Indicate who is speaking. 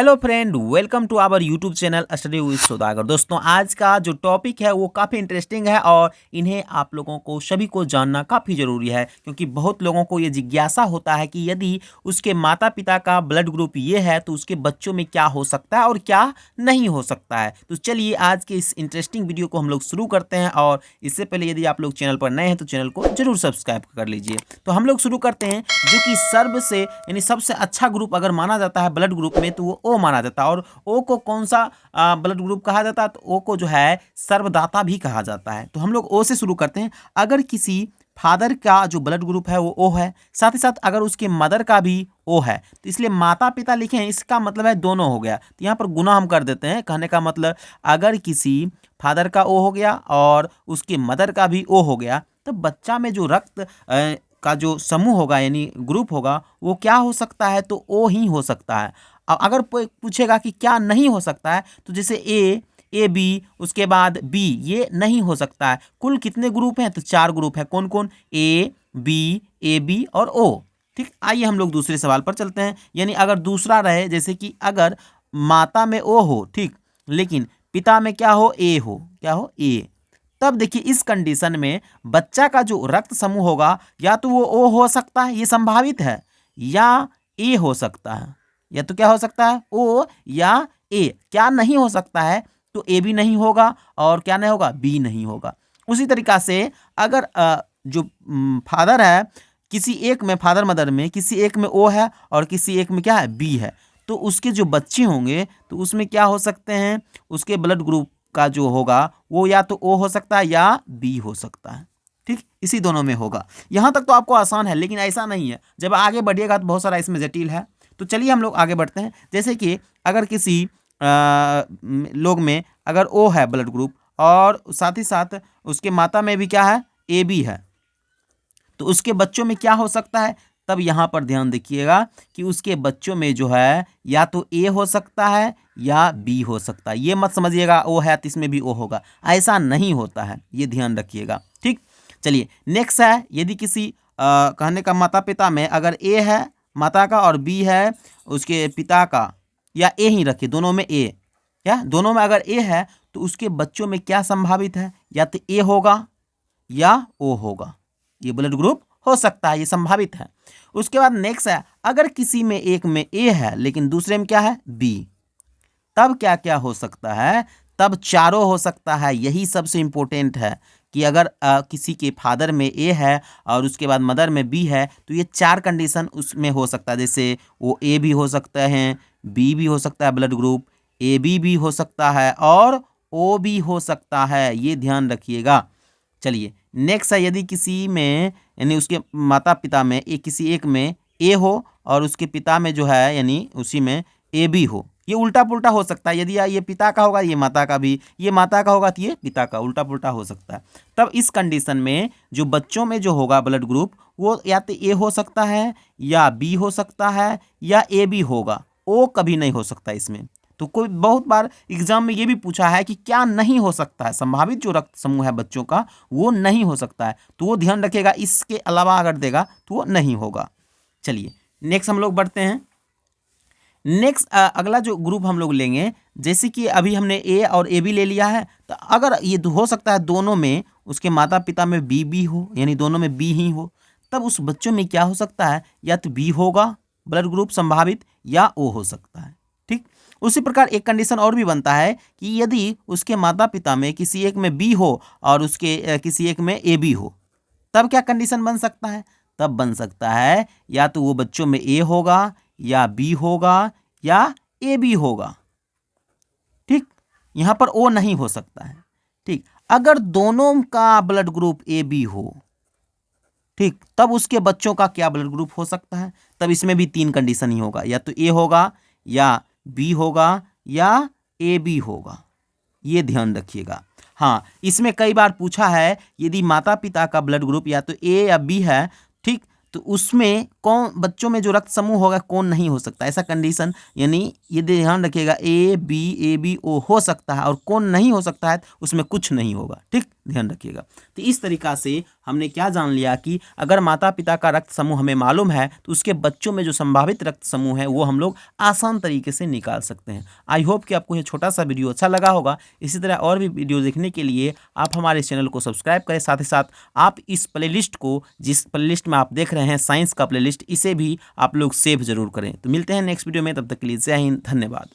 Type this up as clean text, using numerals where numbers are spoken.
Speaker 1: Hello friend, welcome to our YouTube channel study with Saudagar. दोस्तों, आज का जो टॉपिक है वो काफ़ी इंटरेस्टिंग है और इन्हें आप लोगों को सभी को जानना काफ़ी ज़रूरी है, क्योंकि बहुत लोगों को ये जिज्ञासा होता है कि यदि उसके माता पिता का ब्लड ग्रुप ये है तो उसके बच्चों में क्या हो सकता है और क्या नहीं हो सकता है। तो चलिए आज के इस इंटरेस्टिंग वीडियो को हम लोग शुरू करते हैं। और इससे पहले यदि आप लोग चैनल पर नए हैं तो चैनल को जरूर सब्सक्राइब कर लीजिए। तो हम लोग शुरू करते हैं। जो कि सर्व से यानी सबसे अच्छा ग्रुप अगर माना जाता है ब्लड ग्रुप में तो वो ओ माना जाता है। और ओ को कौन सा ब्लड ग्रुप कहा जाता है? तो ओ को जो है सर्वदाता भी कहा जाता है। तो हम लोग ओ से शुरू करते हैं। अगर किसी फादर का जो ब्लड ग्रुप है वो ओ है, साथ ही साथ अगर उसके मदर का भी ओ है, तो इसलिए माता पिता लिखे हैं, इसका मतलब है दोनों हो गया। तो यहाँ पर गुना हम कर देते हैं। कहने का मतलब अगर किसी फादर का ओ हो गया और उसके मदर का भी ओ हो गया तो बच्चा में जो रक्त का जो समूह होगा यानी ग्रुप होगा वो क्या हो सकता है? तो ओ ही हो सकता है। अगर पूछेगा कि क्या नहीं हो सकता है, तो जैसे ए बी, उसके बाद बी, ये नहीं हो सकता है। कुल कितने ग्रुप हैं? तो 4 ग्रुप है। कौन कौन? ए बी और ओ। ठीक, आइए हम लोग दूसरे सवाल पर चलते हैं। यानी अगर दूसरा रहे, जैसे कि अगर माता में ओ हो, ठीक, लेकिन पिता में क्या हो? ए हो। क्या हो? ए। तब देखिए इस कंडीशन में बच्चा का जो रक्त समूह होगा या तो वो ओ हो सकता है, ये संभावित है, या ए हो सकता है। या तो क्या हो सकता है? ओ या ए। क्या नहीं हो सकता है? तो ए भी नहीं होगा और क्या नहीं होगा? बी नहीं होगा। उसी तरीका से अगर जो फादर है, किसी एक में फादर मदर में किसी एक में ओ है और किसी एक में क्या है? बी है, तो उसके जो बच्चे होंगे तो उसमें क्या हो सकते हैं? उसके ब्लड ग्रुप का जो होगा वो या तो ओ हो सकता है या बी हो सकता है। ठीक, इसी दोनों में होगा। यहां तक तो आपको आसान है, लेकिन ऐसा नहीं है। जब आगे बढ़िएगा तो बहुत सारा इसमें जटिल है। तो चलिए हम लोग आगे बढ़ते हैं। जैसे कि अगर किसी लोग में अगर ओ है ब्लड ग्रुप और साथ ही साथ उसके माता में भी क्या है? ए बी है, तो उसके बच्चों में क्या हो सकता है? तब यहाँ पर ध्यान देखिएगा कि उसके बच्चों में जो है या तो ए हो सकता है या बी हो सकता है। ये मत समझिएगा ओ है तो इसमें भी ओ होगा, ऐसा नहीं होता है, ये ध्यान रखिएगा। ठीक, चलिए नेक्स्ट है। यदि किसी कहने का माता पिता में अगर ए है माता का और बी है उसके पिता का, या ए ही रखिए, दोनों में ए, या दोनों में अगर ए है तो उसके बच्चों में क्या संभावित है? या तो ए होगा या ओ होगा। ये ब्लड ग्रुप हो सकता है, ये संभावित है। उसके बाद नेक्स्ट है, अगर किसी में एक में ए है लेकिन दूसरे में क्या है? बी, तब क्या क्या हो सकता है? तब चारों हो सकता है। यही सबसे इंपॉर्टेंट है कि अगर किसी के फादर में ए है और उसके बाद मदर में बी है तो ये 4 कंडीशन उसमें हो सकता है। जैसे वो ए भी हो सकता है, बी भी हो सकता है ब्लड ग्रुप, ए बी भी हो सकता है और ओ भी हो सकता है, ये ध्यान रखिएगा। चलिए नेक्स्ट है, यदि किसी में यानी उसके माता पिता में किसी एक में ए हो और उसके पिता में जो है यानी उसी में ए बी हो, ये उल्टा पुल्टा हो सकता है। यदि ये पिता का होगा ये माता का भी, ये माता का होगा तो ये पिता का, उल्टा पुल्टा हो सकता है। तब इस कंडीशन में जो बच्चों में जो होगा ब्लड ग्रुप वो या तो ए हो सकता है या बी हो सकता है या ए बी होगा, ओ कभी नहीं हो सकता इसमें। तो कोई बहुत बार एग्जाम में ये भी पूछा है कि क्या नहीं हो सकता है? संभावित जो रक्त समूह है बच्चों का वो नहीं हो सकता है, तो वो ध्यान रखिएगा। इसके अलावा अगर देगा तो वो नहीं होगा। चलिए नेक्स्ट हम लोग बढ़ते हैं। नेक्स्ट अगला जो ग्रुप हम लोग लेंगे, जैसे कि अभी हमने ए और ए बी ले लिया है, तो अगर ये हो सकता है दोनों में उसके माता पिता में बी बी हो, यानी दोनों में बी ही हो, तब उस बच्चों में क्या हो सकता है? या तो बी होगा ब्लड ग्रुप संभावित या ओ हो सकता है। ठीक, उसी प्रकार एक कंडीशन और भी बनता है कि यदि उसके माता पिता में किसी एक में बी हो और उसके किसी एक में ए बी हो, तब क्या कंडीशन बन सकता है? तब बन सकता है या तो वो बच्चों में ए होगा या बी होगा या ए बी होगा। ठीक, यहां पर ओ नहीं हो सकता है। ठीक, अगर दोनों का ब्लड ग्रुप ए बी हो, ठीक, तब उसके बच्चों का क्या ब्लड ग्रुप हो सकता है? तब इसमें भी 3 कंडीशन ही होगा, या तो ए होगा या बी होगा या ए बी होगा, ये ध्यान रखिएगा। हाँ, इसमें कई बार पूछा है यदि माता पिता का ब्लड ग्रुप या तो ए या बी है, ठीक, तो उसमें कौन बच्चों में जो रक्त समूह होगा कौन नहीं हो सकता, ऐसा कंडीशन, यानी ये ध्यान रखिएगा ए बी ओ हो सकता है और कौन नहीं हो सकता है उसमें कुछ नहीं होगा। ठीक, ध्यान रखिएगा। तो इस तरीका से हमने क्या जान लिया कि अगर माता पिता का रक्त समूह हमें मालूम है तो उसके बच्चों में जो संभावित रक्त समूह है वो हम लोग आसान तरीके से निकाल सकते हैं। आई होप कि आपको ये छोटा सा वीडियो अच्छा लगा होगा। इसी तरह और भी वीडियो देखने के लिए आप हमारे चैनल को सब्सक्राइब करें, साथ ही साथ आप इस प्लेलिस्ट को, जिस प्लेलिस्ट में आप देख रहे हैं साइंस का प्लेलिस्ट, इसे भी आप लोग सेव जरूर करें। तो मिलते हैं नेक्स्ट वीडियो में, तब तक के लिए जय हिंद, धन्यवाद।